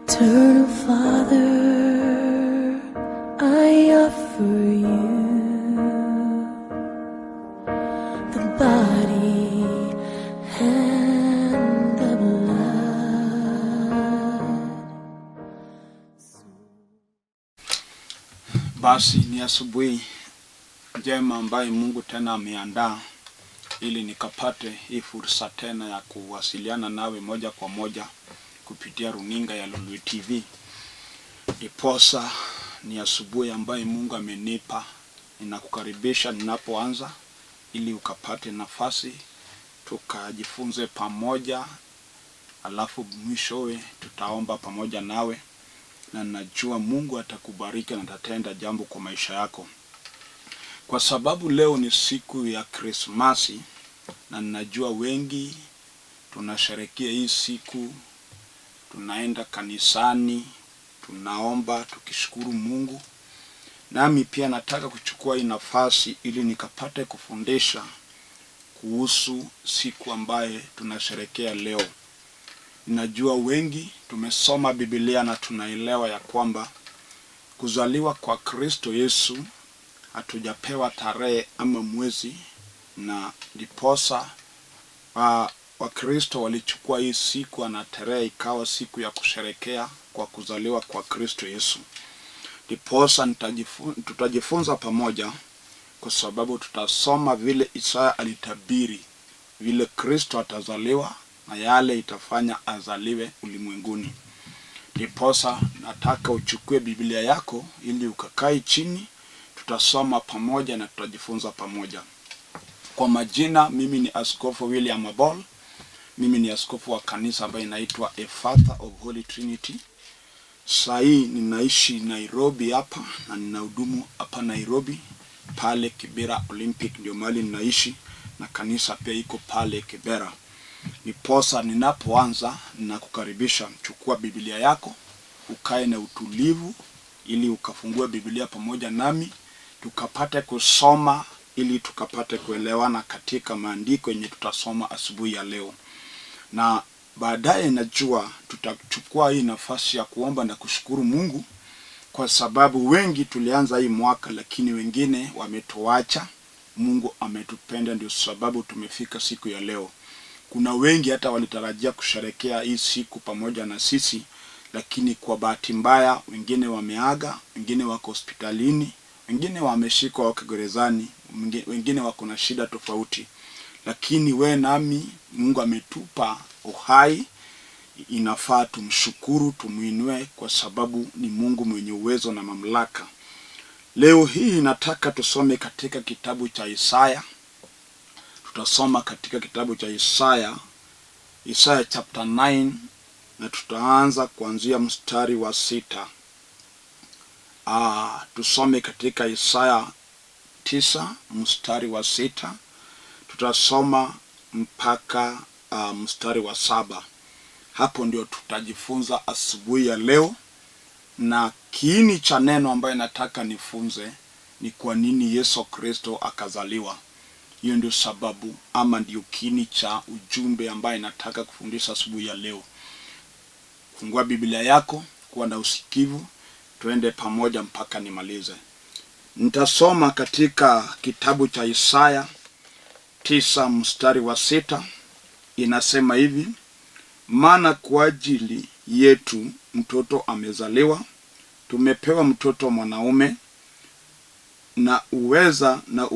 Eternal Father, I offer you the body and the blood. Basi ni asubuhi njema ambayo Mungu tena ameandaa ili nikapate hii fursa tena ya kuwasiliana nawe moja kwa moja kupitia runinga ya Lulu TV. Iposa ni asubuhi ambayo Mungu amenipa, ninakukaribisha ninapoanza ili ukapate nafasi tukajifunze pamoja, alafu mwishowe tutaomba pamoja nawe, na najua Mungu atakubariki na atatenda jambo kwa maisha yako. Kwa sababu leo ni siku ya Krismasi, na ninajua wengi tunasherehekea hii siku, tunaenda kanisani, tunaomba, tukishukuru Mungu. Nami pia nataka kuchukua hii nafasi ili nikapate kufundisha kuhusu siku ambaye tunasherehekea leo. Ninajua wengi tumesoma Biblia na tunaelewa ya kwamba kuzaliwa kwa Kristo Yesu hatujapewa tarehe ama mwezi, na ndiposa Wakristo walichukua hii siku na tarehe ikawa siku ya kusherehekea kwa kuzaliwa kwa Kristo Yesu. Ndiposa tutajifunza pamoja, kwa sababu tutasoma vile Isaya alitabiri vile Kristo atazaliwa na yale itafanya azaliwe ulimwenguni. Ndiposa nataka uchukue Biblia yako ili ukakae chini, tutasoma pamoja na tutajifunza pamoja. Kwa majina, mimi ni Askofu Abol. Mimi ni askofu wa kanisa ambayo inaitwa A Father of Holy Trinity. Sasa ninaishi Nairobi hapa, na ninahudumu hapa Nairobi pale Kibera Olympic, ndio mahali ninaishi, na kanisa pia iko pale Kibera. Niposa ninapoanza ninakukaribisha, chukua Biblia yako, ukae na utulivu ili ukafungue Biblia pamoja nami, tukapate kusoma ili tukapate kuelewana katika maandiko yenye tutasoma asubuhi ya leo. Na baadaye najua tutachukua hii nafasi ya kuomba na kushukuru Mungu, kwa sababu wengi tulianza hii mwaka lakini wengine wametuacha. Mungu ametupenda, ndio sababu tumefika siku ya leo. Kuna wengi hata walitarajia kusherehekea hii siku pamoja na sisi, lakini kwa bahati mbaya wengine wameaga, wengine wako hospitalini, wengine wameshikwa wako gerezani, wengine wako na shida tofauti. Lakini we nami Mungu ametupa uhai, inafaa tumshukuru, tumuinue, kwa sababu ni Mungu mwenye uwezo na mamlaka. Leo hii nataka tusome katika kitabu cha Isaya. Tutasoma katika kitabu cha Isaya chapter 9, na tutaanza kuanzia mstari wa 6. Tusome katika Isaya 9 mstari wa 6. Tutasoma mpaka mstari wa 7. Hapo ndio tutajifunza asubuhi ya leo, na kiini cha neno ambayo nataka nifunze ni kwa nini Yesu Kristo akazaliwa. Hiyo ndio sababu ama ndio kiini cha ujumbe ambaye nataka kufundisha asubuhi ya leo. Fungua Biblia yako, kuwa na usikivu, tuende pamoja mpaka nimalize. Nitasoma katika kitabu cha Isaya 9 mstari wa 6. Inasema hivi: maana kwa ajili yetu mtoto amezaliwa, tumepewa mtoto mwanaume, na uweza na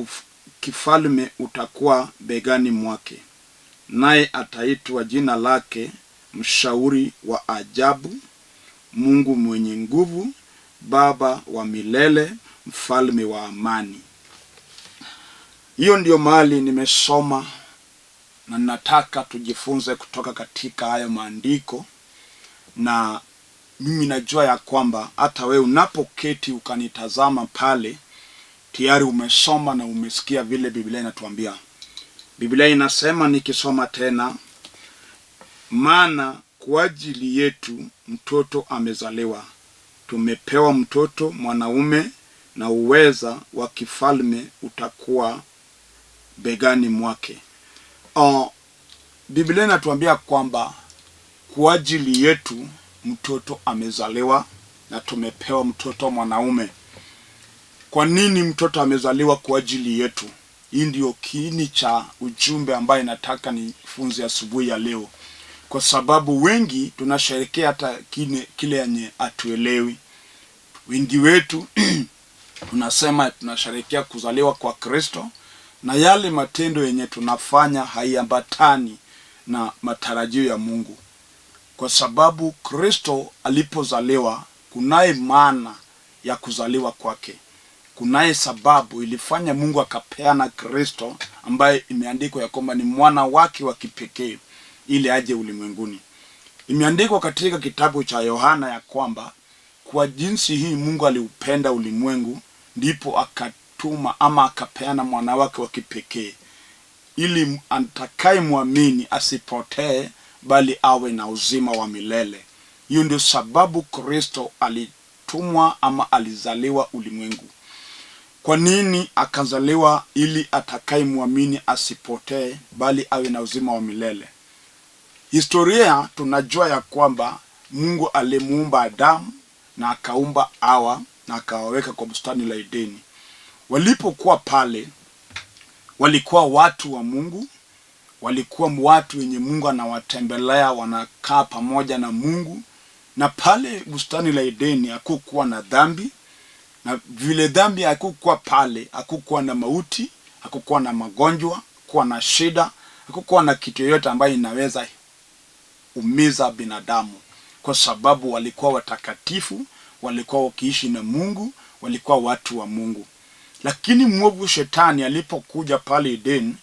kifalme utakuwa begani mwake, naye ataitwa jina lake Mshauri wa Ajabu, Mungu mwenye nguvu, Baba wa milele, Mfalme wa amani. Hiyo ndio mahali nimesoma, na nataka tujifunze kutoka katika haya maandiko. Na mimi najua ya kwamba hata wewe unapoketi ukanitazama pale, tayari umesoma na umesikia vile Biblia inatuambia. Biblia inasema, nikisoma tena, maana kwa ajili yetu mtoto amezaliwa, tumepewa mtoto mwanaume, na uweza wa kifalme utakuwa begani mwake. Biblia inatuambia kwamba kwa ajili yetu mtoto amezaliwa na tumepewa mtoto mwanaume. Kwa nini mtoto amezaliwa kwa ajili yetu? Hii ndio kiini cha ujumbe ambaye nataka nifunze asubuhi ya leo. Kwa sababu wengi tunasherehekea hata kile yenye hatuelewi. Wengi wetu tunasema tunasherehekea kuzaliwa kwa Kristo, na yale matendo yenye tunafanya haiambatani na matarajio ya Mungu. Kwa sababu Kristo alipozaliwa, kunaye maana ya kuzaliwa kwake. Kunaye sababu ilifanya Mungu akapeana Kristo, ambaye imeandikwa ya kwamba ni mwana wake wa kipekee ili aje ulimwenguni. Imeandikwa katika kitabu cha Yohana ya kwamba kwa jinsi hii Mungu aliupenda ulimwengu, ndipo akatuma ama akapeana mwana wake wa kipekee, ili atakaye muamini asipotee bali awe na uzima wa milele. Hiyo ndio sababu Kristo alitumwa ama alizaliwa ulimwengu. Kwa nini akazaliwa? Ili atakaye muamini asipotee bali awe na uzima wa milele. Historia tunajua ya kwamba Mungu alimuumba Adamu na akaumba Hawa na akawaweka kwa bustani la Edeni. Walipokuwa pale, walikuwa watu wa Mungu, walikuwa watu wenye Mungu anawatembelea, wanakaa pamoja na Mungu. Na pale bustani la Edeni hakukuwa na dhambi, na vile dhambi hakukuwa pale, hakukuwa na mauti, hakukuwa na magonjwa, hakukuwa na shida, hakukuwa na kitu yoyote ambayo inaweza umiza binadamu, kwa sababu walikuwa watakatifu, walikuwa wakiishi na Mungu, walikuwa watu wa Mungu. Lakini mwovu shetani alipokuja pale Edeni,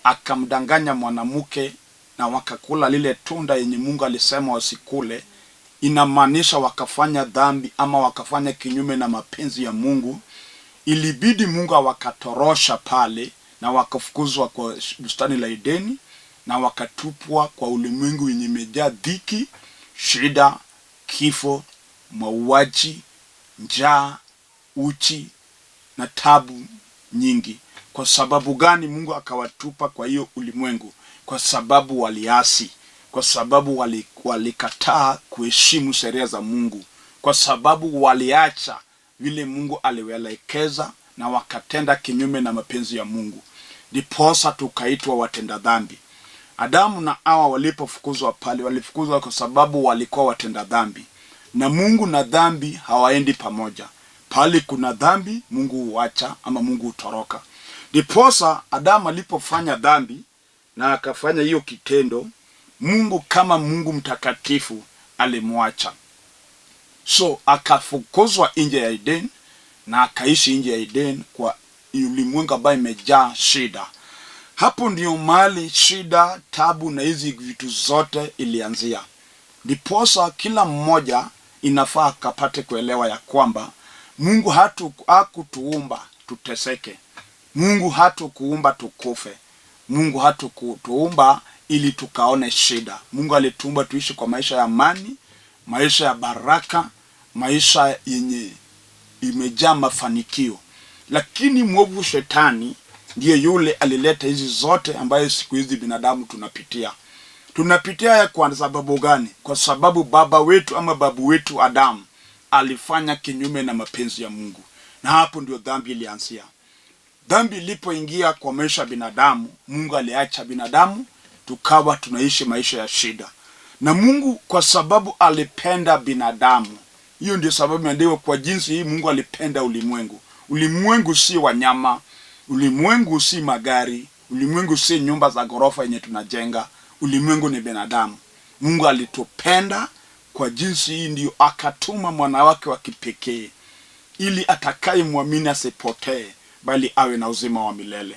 akamdanganya mwanamke na wakakula lile tunda yenye Mungu alisema wasikule. Inamaanisha wakafanya dhambi ama wakafanya kinyume na mapenzi ya Mungu. Ilibidi Mungu awakatorosha pale na wakafukuzwa kwa bustani la Edeni na wakatupwa kwa ulimwengu yenye imejaa dhiki, shida, kifo, mauaji, njaa, uchi na tabu nyingi. Kwa sababu gani Mungu akawatupa kwa hiyo ulimwengu? Kwa sababu waliasi, kwa sababu walikataa kuheshimu sheria za Mungu, kwa sababu waliacha vile Mungu aliwaelekeza na wakatenda kinyume na mapenzi ya Mungu. Ndiposa tukaitwa watenda dhambi. Adamu na Hawa walipofukuzwa pale, walifukuzwa kwa sababu walikuwa watenda dhambi. Na Mungu na dhambi hawaendi pamoja. Pale kuna dhambi, Mungu huacha ama Mungu hutoroka. Ndiposa Adamu alipofanya dhambi na akafanya hiyo kitendo, Mungu kama Mungu mtakatifu alimwacha. So akafukuzwa nje ya Eden na akaishi nje ya Eden kwa ulimwengu ambayo imejaa shida. Hapo ndio mahali shida, tabu na hizi vitu zote ilianzia. Ndiposa kila mmoja inafaa kapate kuelewa ya kwamba Mungu hakutuumba tuteseke. Mungu hatukuumba tukufe. Mungu hatukutuumba ili tukaone shida. Mungu alituumba tuishi kwa maisha ya amani, maisha ya baraka, maisha yenye imejaa mafanikio. Lakini mwovu shetani ndiye yule alileta hizi zote ambayo siku hizi binadamu tunapitia. Tunapitia ya kwa sababu gani? Kwa sababu baba wetu ama babu wetu Adamu alifanya kinyume na mapenzi ya Mungu. Na hapo ndio dhambi ilianzia. Dhambi ilipoingia kwa maisha ya binadamu, Mungu aliacha binadamu, tukawa tunaishi maisha ya shida. Na Mungu kwa sababu alipenda binadamu, hiyo ndio sababu imeandikwa kwa jinsi hii Mungu alipenda ulimwengu. Ulimwengu si wanyama, ulimwengu si magari, ulimwengu si nyumba za ghorofa yenye tunajenga, ulimwengu ni binadamu. Mungu alitupenda kwa jinsi hii ndio akatuma mwana wake wa kipekee, ili atakaye muamini asipotee bali awe na uzima wa milele.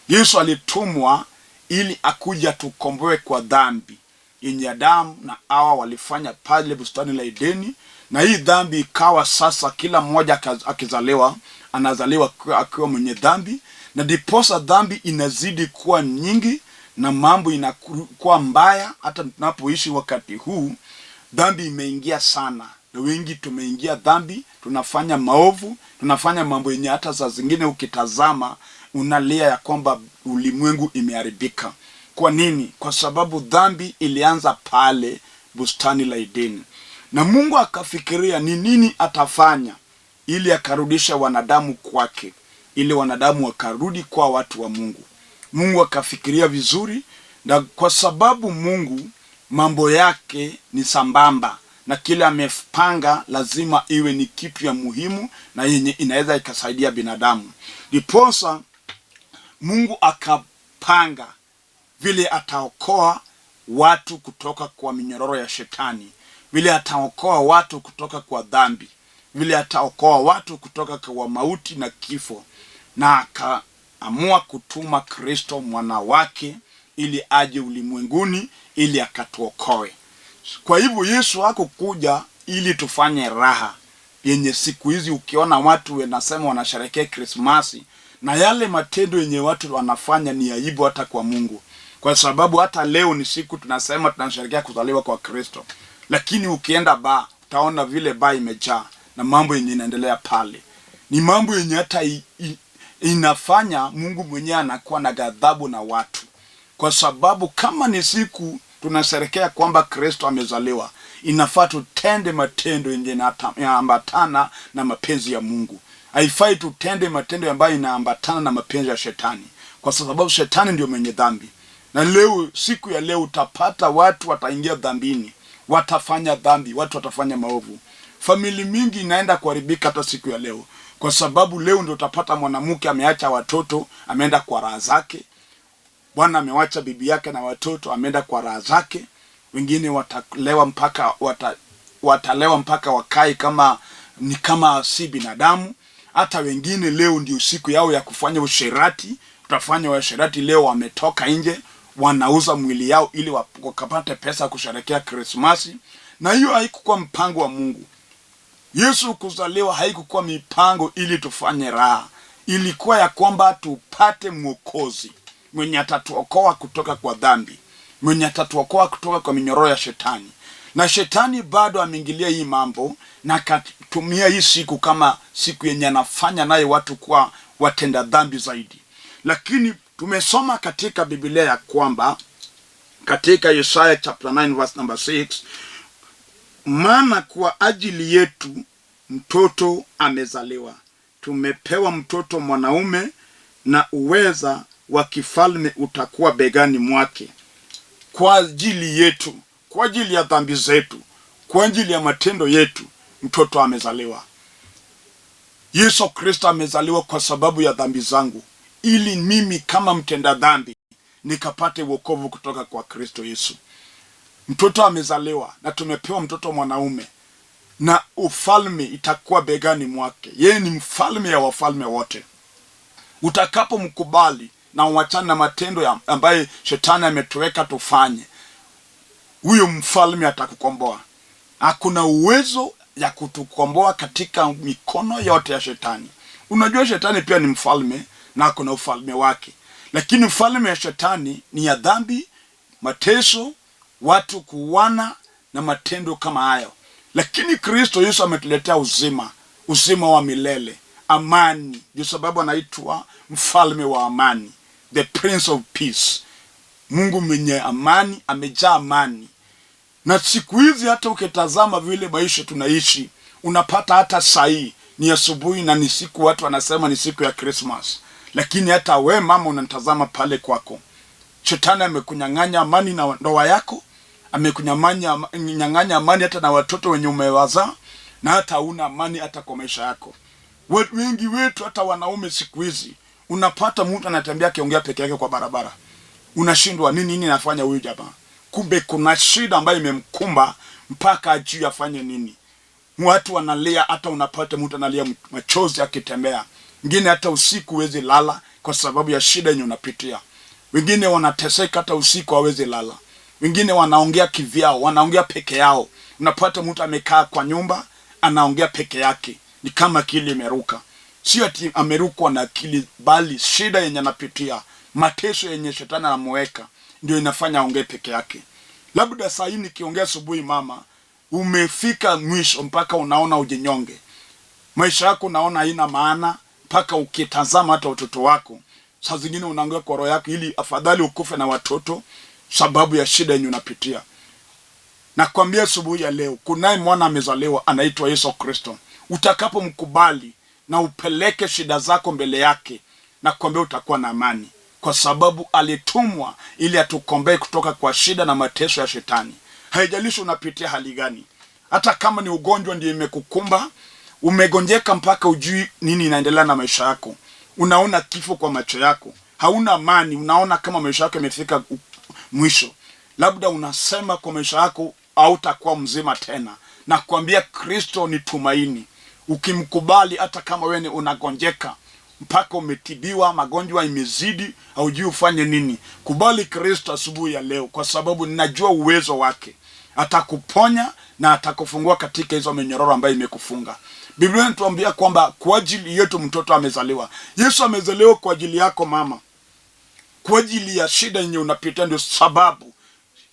Yesu alitumwa ili akuja tukomboe kwa dhambi yenye Adamu na Hawa walifanya pale bustani la Edeni. Na hii dhambi ikawa sasa kila mmoja akizaliwa anazaliwa akiwa mwenye dhambi, na ndiposa dhambi inazidi kuwa nyingi na mambo inakuwa mbaya. Hata tunapoishi wakati huu dhambi imeingia sana, na wengi tumeingia dhambi, tunafanya maovu, tunafanya mambo yenye hata saa zingine ukitazama unalia ya kwamba ulimwengu imeharibika. Kwa nini? Kwa sababu dhambi ilianza pale bustani la Edeni. Na Mungu akafikiria ni nini atafanya ili akarudisha wanadamu kwake, ili wanadamu wakarudi kwa watu wa Mungu. Mungu akafikiria vizuri, na kwa sababu Mungu mambo yake ni sambamba na kile amepanga lazima iwe ni kitu ya muhimu na yenye inaweza ikasaidia binadamu. Ndiposa Mungu akapanga vile ataokoa watu kutoka kwa minyororo ya shetani, vile ataokoa watu kutoka kwa dhambi, vile ataokoa watu kutoka kwa mauti na kifo, na akaamua kutuma Kristo mwana wake ili aje ulimwenguni ili akatuokoe. Kwa hivyo Yesu hakukuja ili tufanye raha yenye siku hizi ukiona watu wanasema wanasherehekea Krismasi, na yale matendo yenye watu wanafanya ni aibu hata kwa Mungu. Kwa sababu hata leo ni siku tunasema tunasherehekea kuzaliwa kwa Kristo, lakini ukienda baa utaona vile baa imejaa na mambo yenye inaendelea pale. Ni mambo yenye hata inafanya Mungu mwenyewe anakuwa na ghadhabu na watu. Kwa sababu kama ni siku tunasherehekea kwamba Kristo amezaliwa, inafaa tutende matendo yenye yanaambatana na mapenzi ya Mungu. Haifai tutende matendo ambayo inaambatana na mapenzi ya shetani, kwa sababu shetani ndio mwenye dhambi. Na leo, siku ya leo, utapata watu wataingia dhambini, watafanya dhambi, watu watafanya maovu. Famili mingi inaenda kuharibika hata siku ya leo, kwa sababu leo ndio utapata mwanamke ameacha watoto, ameenda kwa raha zake. Bwana amewacha bibi yake na watoto, ameenda kwa raha zake. Wengine watalewa mpaka wakai kama si binadamu. Hata wengine leo ndio siku yao ya kufanya usherati. Utafanya usherati leo, wametoka nje, wanauza mwili yao ili wakapate pesa kusherehekea Krismasi. Na hiyo haikuwa mpango wa Mungu. Yesu kuzaliwa haikuwa mipango ili tufanye raha. Ilikuwa ya kwamba tupate mwokozi mwenye atatuokoa kutoka kwa dhambi, mwenye atatuokoa kutoka kwa minyororo ya shetani. Na shetani bado ameingilia hii mambo na akatumia hii siku kama siku yenye anafanya naye watu kuwa watenda dhambi zaidi. Lakini tumesoma katika Biblia ya kwamba katika Isaya chapter 9 verse number 6, maana kwa ajili yetu mtoto amezaliwa, tumepewa mtoto mwanaume, na uweza wa kifalme utakuwa begani mwake. Kwa ajili yetu, kwa ajili ya dhambi zetu, kwa ajili ya matendo yetu, mtoto amezaliwa. Yesu Kristo amezaliwa kwa sababu ya dhambi zangu, ili mimi kama mtenda dhambi nikapate wokovu kutoka kwa Kristo Yesu. Mtoto amezaliwa na tumepewa mtoto mwanaume, na ufalme itakuwa begani mwake. Yeye ni mfalme ya wafalme wote. Utakapo mkubali na uachane na matendo ambaye shetani ametuweka tufanye, huyo mfalme atakukomboa. Hakuna uwezo ya kutukomboa katika mikono yote ya shetani. Unajua shetani pia ni mfalme na hakuna ufalme wake. Lakini ufalme ya shetani ni ya dhambi, mateso, watu kuuana na matendo kama hayo. Lakini Kristo Yesu ametuletea uzima wa milele, amani. Ndio sababu anaitwa mfalme wa amani, the Prince of Peace. Mungu mwenye amani, amejaa amani. Na siku hizi hata ukitazama vile maisha tunaishi, unapata hata sahi ni asubuhi na ni siku watu wanasema ni siku ya Christmas. Lakini hata we mama unatazama pale kwako, shetani amekunyang'anya amani na ndoa yako, amekunyang'anya amani hata na watoto wenye umewazaa, na hata una amani hata kwa maisha yako. Wengi wetu hata wanaume siku hizi, unapata mtu anatembea akiongea peke yake kwa barabara. Unashindwa nini nafanya huyu jamaa? Kumbe kuna shida ambayo imemkumba mpaka ajui afanye nini. Watu wanalia, hata unapata mtu analia machozi akitembea. Wengine hata usiku hawezi lala kwa sababu ya shida yenye unapitia. Wengine wanateseka hata usiku hawezi lala. Wengine wanaongea kivyao, wanaongea peke yao. Unapata mtu amekaa kwa nyumba anaongea peke yake, ni kama akili imeruka. Sio ati amerukwa na akili, bali shida yenye anapitia, mateso yenye shetani anamweka ndio inafanya aongee peke yake. Labda saa hii nikiongea asubuhi mama, umefika mwisho mpaka unaona ujinyonge. Maisha yako unaona haina maana mpaka ukitazama hata watoto wako. Saa zingine unaongea kwa roho yako ili afadhali ukufe na watoto sababu ya shida yenye unapitia. Nakwambia asubuhi ya leo, kunaye mwana amezaliwa anaitwa Yesu Kristo. Utakapomkubali na upeleke shida zako mbele yake, nakwambia utakuwa na amani, kwa sababu alitumwa ili atukombee kutoka kwa shida na mateso ya shetani. Haijalishi unapitia hali gani, hata kama ni ugonjwa ndiye imekukumba, umegonjeka mpaka ujui nini inaendelea na maisha yako, unaona kifo kwa macho yako, hauna amani, unaona kama maisha yako yamefika mwisho, labda unasema kwa maisha yako hautakuwa mzima tena, na kuambia Kristo ni tumaini. Ukimkubali, hata kama wewe unagonjeka mpaka umetibiwa, magonjwa imezidi, haujui ufanye nini, kubali Kristo asubuhi ya leo, kwa sababu ninajua uwezo wake. Atakuponya na atakufungua katika hizo minyororo ambayo imekufunga. Biblia inatuambia kwamba kwa ajili yetu mtoto amezaliwa. Yesu amezaliwa kwa ajili yako mama, kwa ajili ya shida yenye unapitia. Ndio sababu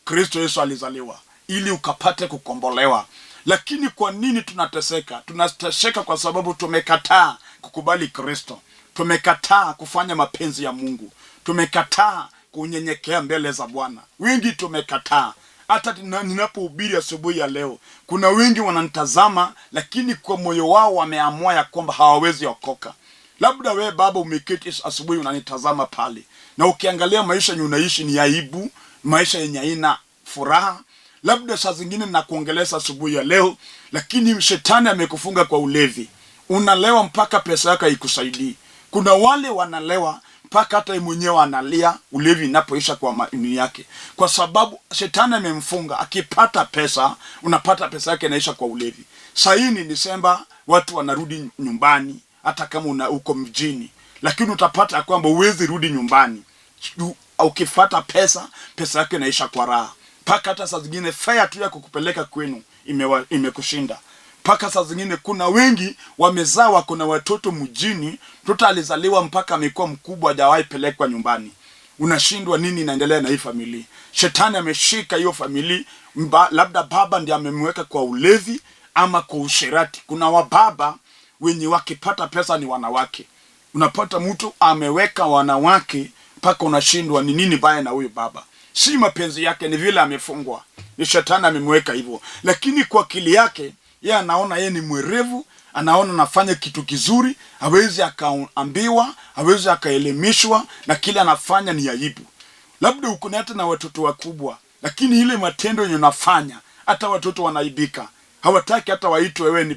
Kristo Yesu alizaliwa, ili ukapate kukombolewa. Lakini kwa nini tunateseka? Tunateseka kwa sababu tumekataa kukubali Kristo. Tumekataa kufanya mapenzi ya Mungu. Tumekataa kunyenyekea mbele za Bwana. Wengi tumekataa. Hata ninapohubiri asubuhi ya leo, kuna wengi wananitazama, lakini kwa moyo wao wameamua ya kwamba hawawezi okoka. Labda we baba umeketi asubuhi unanitazama pale, na ukiangalia maisha yenye unaishi ni aibu, maisha yenye haina furaha. Labda saa zingine nakuongeleza asubuhi ya leo, lakini shetani amekufunga kwa ulevi. Unalewa mpaka pesa yako haikusaidii. Kuna wale wanalewa mpaka hata yeye mwenyewe analia ulevi inapoisha kwa maini yake, kwa sababu shetani amemfunga. Akipata pesa, unapata pesa yake inaisha kwa ulevi. Sasa hii ni Desemba, watu wanarudi nyumbani, hata kama uko mjini, lakini utapata kwamba uwezi rudi nyumbani. Ukipata pesa, pesa yake inaisha kwa raha. Paka hata saa zingine fare tu ya kukupeleka kwenu imekushinda. Paka saa zingine kuna wengi wamezaa, wako na watoto mjini, mtoto alizaliwa mpaka amekuwa mkubwa, hajawahi pelekwa nyumbani. Unashindwa nini inaendelea na hii familia? Shetani ameshika hiyo familia. Labda baba ndiye amemweka kwa ulevi ama kwa usherati. Kuna wababa wenye wakipata pesa ni wanawake. Unapata mtu ameweka wanawake mpaka unashindwa ni nini baya na huyu baba. Si mapenzi yake, ni vile amefungwa. Ni shetani amemweka hivyo. Lakini kwa akili yake, yeye anaona yeye ni mwerevu, anaona anafanya kitu kizuri, hawezi akaambiwa, hawezi akaelimishwa, na kile anafanya ni aibu. Labda uko hata na watoto wakubwa, lakini ile matendo yenye unafanya, hata watoto wanaibika. Hawataki hata waitwe wewe ni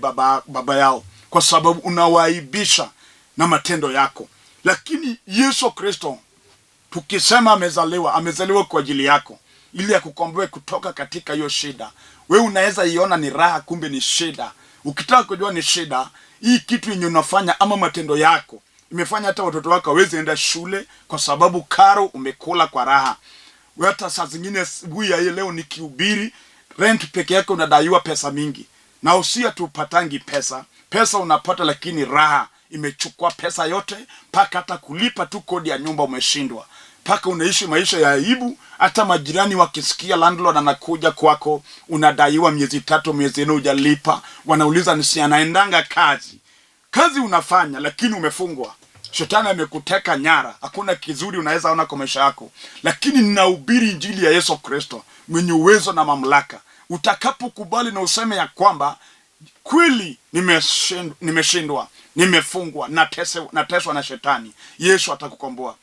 baba yao, kwa sababu unawaaibisha na matendo yako. Lakini Yesu Kristo, tukisema amezaliwa kwa ajili yako, ili akukomboe kutoka katika hiyo shida. Wewe unaweza iona ni raha, kumbe ni shida. Ukitaka kujua ni shida, hii kitu yenye unafanya ama matendo yako imefanya hata watoto wako hawezi enda shule, kwa sababu karo umekula kwa raha. Wewe hata saa zingine asubuhi ya leo nikihubiri, rent peke yake unadaiwa pesa mingi, na usia tupatangi pesa. Pesa unapata, lakini raha imechukua pesa yote, mpaka hata kulipa tu kodi ya nyumba umeshindwa. Paka unaishi maisha ya aibu. Hata majirani wakisikia landlord anakuja kwako, unadaiwa miezi 3, miezi 4 hujalipa, wanauliza ni anaendanga kazi unafanya, lakini umefungwa. Shetani amekuteka nyara. Hakuna kizuri unaweza ona kwa maisha yako. Lakini ninahubiri injili ya Yesu Kristo, mwenye uwezo na mamlaka. Utakapokubali na useme ya kwamba kweli nimeshindwa, nimefungwa, nateswa na shetani, Yesu atakukomboa.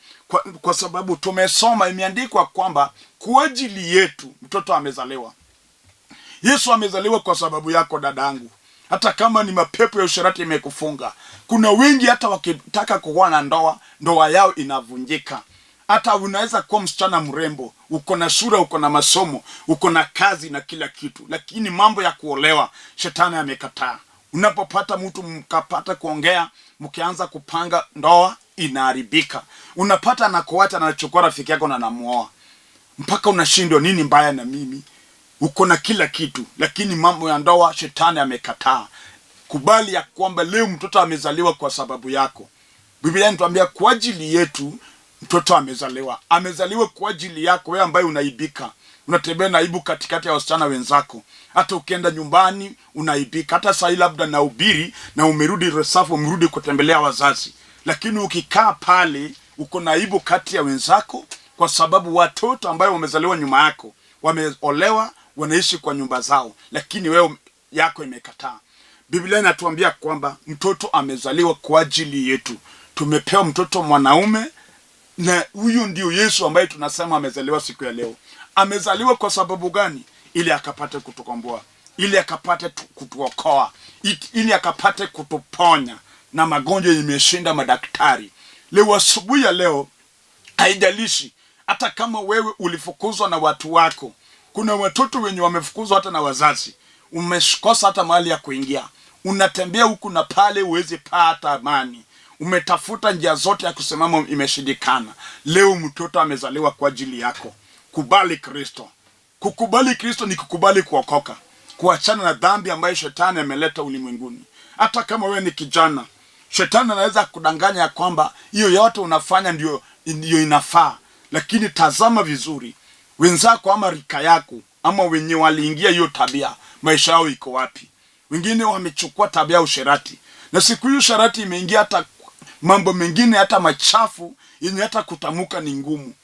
Kwa sababu tumesoma, imeandikwa kwamba kwa ajili yetu mtoto amezaliwa. Yesu amezaliwa kwa sababu yako dadangu. Hata kama ni mapepo ya usherati imekufunga, kuna wengi hata wakitaka kuwa na ndoa yao inavunjika. Hata unaweza kuwa msichana mrembo, uko na sura, uko na masomo, uko na kazi na kila kitu, lakini mambo ya kuolewa shetani amekataa. Unapopata mtu mkapata kuongea, mkianza kupanga ndoa, inaharibika. Unapata anakuacha, anachukua rafiki yako na anamuoa, mpaka unashindwa nini mbaya na mimi. Uko na kila kitu, lakini mambo ya ndoa shetani amekataa. Kubali ya kwamba leo mtoto amezaliwa kwa sababu yako. Biblia inatuambia kwa ajili yetu mtoto amezaliwa. Amezaliwa kwa ajili yako wewe ambaye unaibika. Unatembea na aibu katikati ya wasichana wenzako. Hata ukienda nyumbani unaibika. Hata saa hii labda nahubiri na umerudi resafu, umerudi kutembelea wazazi, lakini ukikaa pale uko na aibu kati ya wenzako, kwa sababu watoto ambao wamezaliwa nyuma yako wameolewa, wanaishi kwa nyumba zao, lakini wewe yako imekataa. Biblia inatuambia kwamba mtoto amezaliwa kwa ajili yetu. Tumepewa mtoto mwanaume, na huyu ndio Yesu ambaye tunasema amezaliwa siku ya leo. Amezaliwa kwa sababu gani? Ili akapate kutukomboa, ili akapate kutuokoa, ili akapate kutuponya na magonjwa yameshinda madaktari. Leo asubuhi ya leo, haijalishi hata kama wewe ulifukuzwa na watu wako. Kuna watoto wenye wamefukuzwa hata na wazazi. Umekosa hata mahali ya kuingia. Unatembea huku na pale, huwezi pata amani. Umetafuta njia zote ya kusimama, imeshindikana. Leo mtoto amezaliwa kwa ajili yako. Kubali Kristo. Kukubali Kristo ni kukubali kuokoka, kuachana na dhambi ambayo shetani ameleta ulimwenguni. Hata kama wewe ni kijana, shetani anaweza kudanganya ya kwamba hiyo yote unafanya ndio inafaa. Lakini tazama vizuri, wenzako ama rika yako ama wenye waliingia hiyo tabia, maisha yao iko wapi? Wengine wamechukua tabia ya usherati, na siku hiyo usherati imeingia hata mambo mengine, hata machafu yenye hata kutamuka ni ngumu.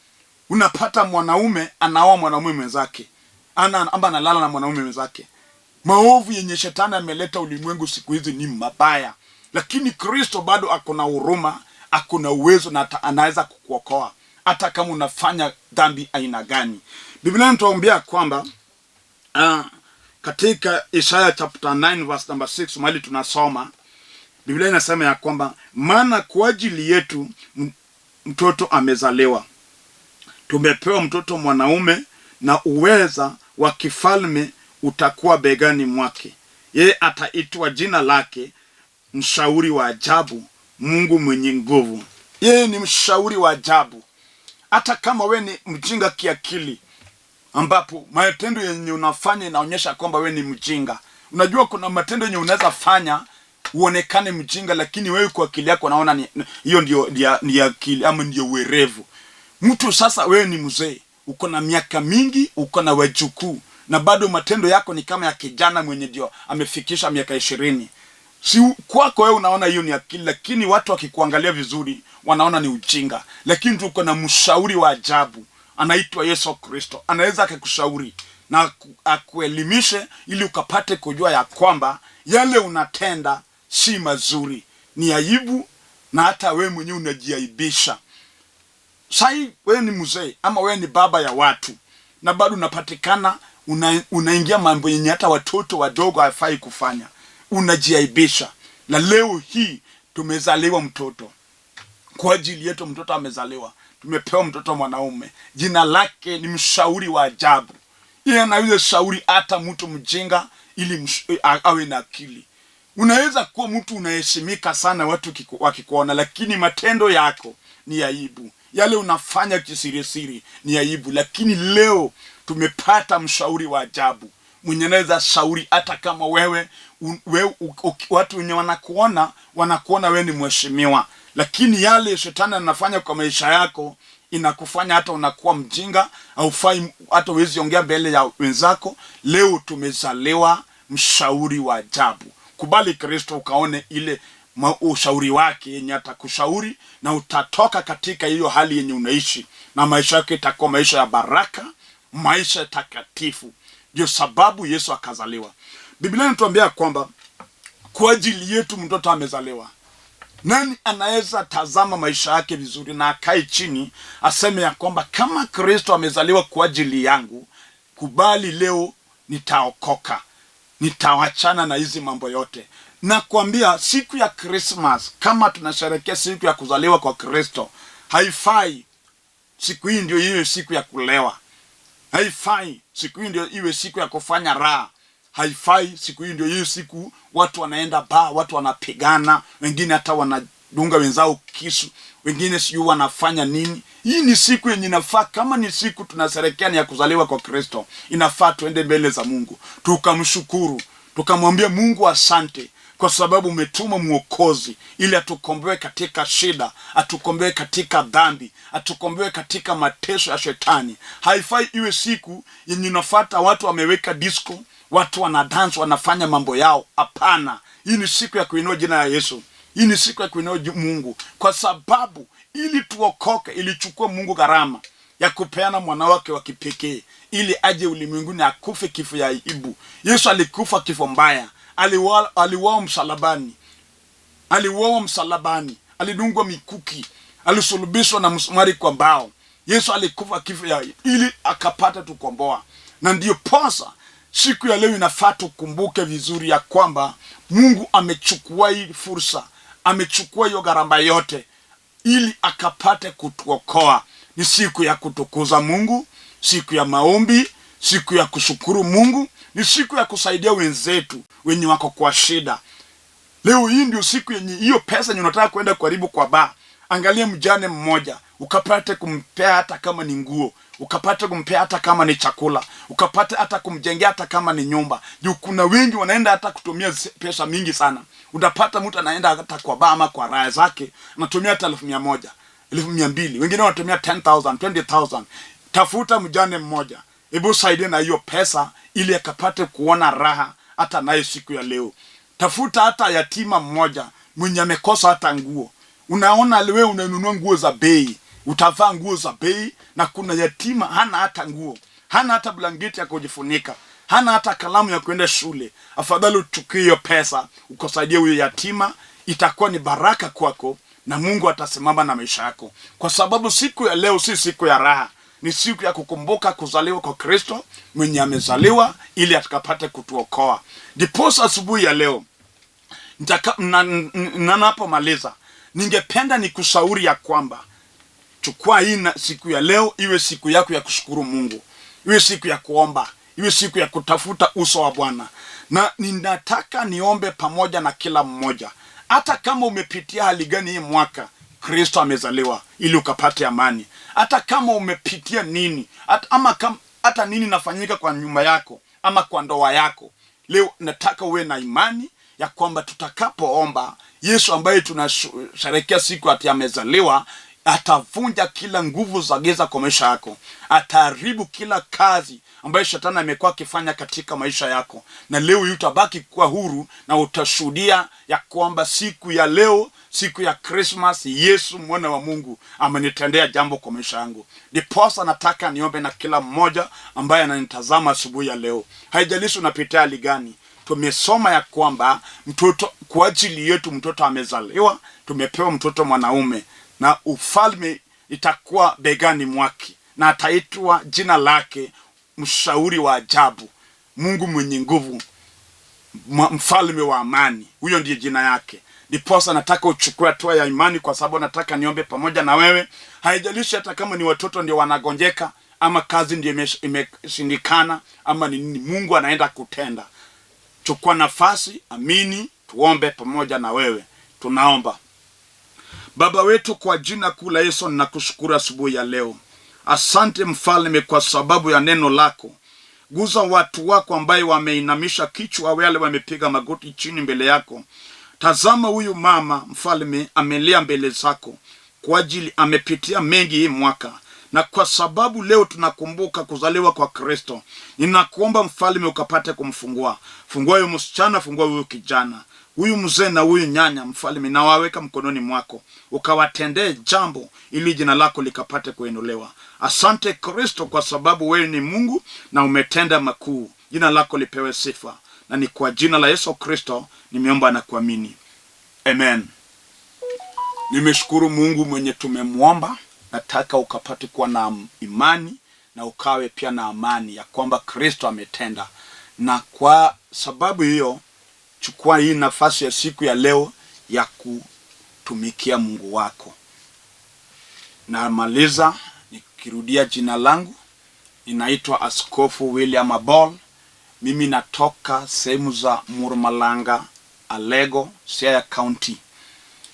Unapata mwanaume anaoa mwanaume mwenzake, ama analala na mwanaume mwenzake. Maovu yenye shetani ameleta ulimwengu siku hizi ni mabaya, lakini Kristo bado akona huruma, akona uwezo, na anaweza kukuokoa hata kama unafanya dhambi aina gani. Biblia inatuambia kwamba katika Isaya chapter 9 verse number 6, mahali tunasoma, Biblia inasema ya kwamba maana kwa ajili yetu mtoto amezaliwa, tumepewa mtoto mwanaume, na uweza wa kifalme utakuwa begani mwake. Yeye ataitwa jina lake Mshauri wa Ajabu, Mungu mwenye nguvu. Yeye ni mshauri wa ajabu. Hata kama we ni mjinga kiakili, ambapo matendo yenye unafanya inaonyesha kwamba we ni mjinga. Unajua kuna matendo yenye unaweza fanya uonekane mjinga, lakini wewe kwa akili yako unaona hiyo ndio akili ama ndio werevu. Mtu sasa, wewe ni mzee, uko na miaka mingi, uko na wajukuu, na bado matendo yako ni kama ya kijana mwenye ndio amefikisha miaka 20. Si kwako wewe unaona hiyo ni akili, lakini watu wakikuangalia vizuri wanaona ni ujinga. Lakini tuko na mshauri wa ajabu, anaitwa Yesu Kristo. Anaweza akakushauri na akuelimishe ili ukapate kujua ya kwamba yale unatenda si mazuri, ni aibu, na hata wewe mwenyewe unajiaibisha. Sai wewe ni mzee ama wewe ni baba ya watu, na bado unapatikana unaingia mambo yenye hata watoto wadogo hawafai kufanya, unajiaibisha. Na leo hii tumezaliwa mtoto kwa ajili yetu. Mtoto amezaliwa, tumepewa mtoto mwanaume, jina lake ni Mshauri wa Ajabu. Yeye anaweza shauri hata mtu mjinga ili awe na akili. Unaweza kuwa mtu unaheshimika sana watu wakikuona, lakini matendo yako ni aibu. Yale unafanya kisirisiri ni aibu. Lakini leo tumepata Mshauri wa Ajabu mwenye anaweza shauri hata kama wewe watu wenye wanakuona wewe ni mheshimiwa, lakini yale shetani anafanya kwa maisha yako inakufanya hata unakuwa mjinga, haufai, hata huwezi ongea mbele ya wenzako. Leo tumezaliwa Mshauri wa Ajabu. Kubali Kristo ukaone ile ushauri wake yenye atakushauri, na utatoka katika hiyo hali yenye unaishi, na maisha yake itakuwa maisha ya baraka, maisha takatifu. Ndio sababu Yesu akazaliwa. Biblia inatuambia kwamba kwa ajili yetu mtoto amezaliwa. Nani anaweza tazama maisha yake vizuri na akae chini aseme ya kwamba kama Kristo amezaliwa kwa ajili yangu, kubali leo nitaokoka, nitawachana na hizi mambo yote. Na kuambia siku ya Christmas, kama tunasherehekea siku ya kuzaliwa kwa Kristo, haifai siku hii ndio iwe siku ya kulewa. Haifai siku hii ndio iwe siku ya kufanya raha. Haifai siku hii ndio iwe siku watu wanaenda bar, watu wanapigana, wengine hata wanadunga wenzao kisu, wengine sijui wanafanya nini. Hii ni siku yenye inafaa, kama ni siku tunasherehekea ni ya kuzaliwa kwa Kristo, inafaa tuende mbele za Mungu, tukamshukuru, tukamwambia Mungu asante kwa sababu umetuma Mwokozi ili atukomboe katika shida, atukomboe katika dhambi, atukomboe katika mateso ya shetani. Haifai iwe siku yenye unafuata watu wameweka disco, watu wanadance, wanafanya mambo yao. Hapana, hii ni siku ya kuinua jina la Yesu. Hii ni siku ya kuinua Mungu, kwa sababu ili tuokoke ilichukua Mungu gharama ya kupeana mwana wake wa kipekee ili aje ulimwenguni akufe kifo ya aibu. Yesu alikufa kifo mbaya. Aliuawa msalabani. Alidungwa mikuki. Alisulubishwa na msumari kwa mbao. Yesu alikufa kifo ya ili akapata tukomboa. Na ndiyo posa siku ya leo inafaa tukumbuke vizuri ya kwamba Mungu amechukua hii fursa, amechukua hiyo gharama yote ili akapate kutuokoa. Ni siku ya kutukuza Mungu, siku ya maombi, siku ya kushukuru Mungu, ni siku ya kusaidia wenzetu wenye wako kwa shida. Leo hii ndio siku yenye hiyo pesa yenye unataka kwenda karibu kwa baa. Angalia mjane mmoja, ukapate kumpea hata kama ni nguo, ukapate kumpea hata kama ni chakula, ukapate hata kumjengea hata kama ni nyumba. Juu kuna wengi wanaenda hata kutumia pesa mingi sana. Utapata mtu anaenda hata kwa baa ama kwa raha zake, anatumia hata 1,100, 1,200. Wengine wanatumia 10,000, 20,000. Tafuta mjane mmoja. Hebu saidie na hiyo pesa ili akapate kuona raha hata naye siku ya leo. Tafuta hata yatima mmoja mwenye amekosa hata nguo. Unaona wewe unanunua nguo za bei, utavaa nguo za bei, na kuna yatima hana hata nguo, hana hata blanketi ya kujifunika, hana hata kalamu ya kwenda shule. Afadhali uchukue hiyo pesa ukosaidia huyo yatima, itakuwa ni baraka kwako na Mungu atasimama na maisha yako. Kwa sababu siku ya leo si siku ya raha, ni siku ya kukumbuka kuzaliwa kwa Kristo mwenye amezaliwa ili atakapate kutuokoa. Ndiposa asubuhi ya leo ninapomaliza ningependa nikushauri ya kwamba chukua hii siku ya leo iwe siku yako ya kushukuru Mungu, iwe siku ya kuomba, iwe siku ya kutafuta uso wa Bwana. Na ninataka niombe pamoja na kila mmoja. Hata kama umepitia hali gani hii mwaka, Kristo amezaliwa ili ukapate amani. Hata kama umepitia nini, hata nini nafanyika kwa nyumba yako ama kwa ndoa yako, leo nataka uwe na imani ya kwamba tutakapoomba, Yesu ambaye tunasherehekea siku ati amezaliwa, atavunja kila nguvu za giza kwa maisha yako. Ataharibu kila kazi ambayo shetani amekuwa akifanya katika maisha yako. Na leo utabaki kuwa huru na utashuhudia ya kwamba siku ya leo, siku ya Christmas, Yesu mwana wa Mungu amenitendea jambo kwa maisha yangu. Ndiposa nataka niombe na kila mmoja ambaye ananitazama asubuhi ya leo. Haijalishi unapitia hali gani. Tumesoma ya kwamba mtoto kwa ajili yetu mtoto amezaliwa, tumepewa mtoto mwanaume na ufalme itakuwa begani mwake, na ataitwa jina lake Mshauri wa Ajabu, Mungu mwenye nguvu, Mfalme wa Amani. Huyo ndiye jina yake. Ndiposa nataka uchukue hatua ya imani, kwa sababu nataka niombe pamoja na wewe. Haijalishi hata kama ni watoto ndio wanagonjeka, ama kazi ndio imeshindikana, ama ni nini, Mungu anaenda kutenda. Chukua nafasi, amini, tuombe pamoja na wewe. Tunaomba. Baba wetu, kwa jina kuu la Yesu ninakushukuru asubuhi ya leo. Asante Mfalme kwa sababu ya neno lako. Guza watu wako ambaye wameinamisha kichwa, wale wamepiga magoti chini mbele yako. Tazama huyu mama Mfalme amelia mbele zako kwa ajili amepitia mengi hii mwaka. Na kwa sababu leo tunakumbuka kuzaliwa kwa Kristo, ninakuomba Mfalme ukapate kumfungua. Fungua huyu msichana, fungua huyu kijana, huyu mzee na huyu nyanya Mfalme, na waweka mkononi mwako. Ukawatendee jambo ili jina lako likapate kuinuliwa. Asante Kristo kwa sababu wewe ni Mungu na umetenda makuu. Jina lako lipewe sifa. Na ni kwa jina la Yesu Kristo nimeomba na kuamini. Amen. Nimeshukuru Mungu mwenye tumemwomba. Nataka ukapate kuwa na imani na ukawe pia na amani ya kwamba Kristo ametenda. Na kwa sababu hiyo, chukua hii nafasi ya siku ya leo ya kutumikia Mungu wako. Na maliza nikirudia jina langu. Ninaitwa Askofu William Abol. Mimi natoka sehemu za Murmalanga, Alego, Siaya County.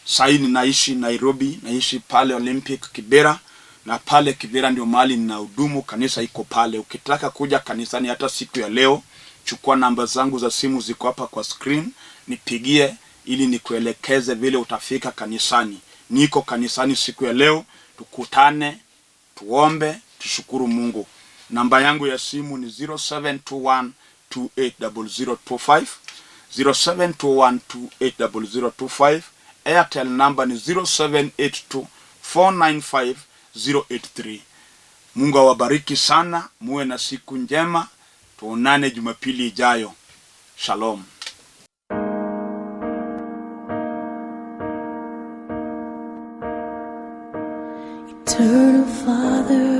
Sai ninaishi Nairobi, naishi pale Olympic Kibera, na pale Kibera ndio mahali ninahudumu, kanisa iko pale. Ukitaka kuja kanisani hata siku ya leo, chukua namba zangu za simu ziko hapa kwa screen, nipigie ili nikuelekeze vile utafika kanisani. Niko kanisani siku ya leo, tukutane, tuombe, tushukuru Mungu. Namba yangu ya simu ni 0721280025, 0721280025. Airtel number ni 0782495083. Mungu awabariki sana, muwe na siku njema. Tuonane Jumapili ijayo. Shalom. Eternal Father,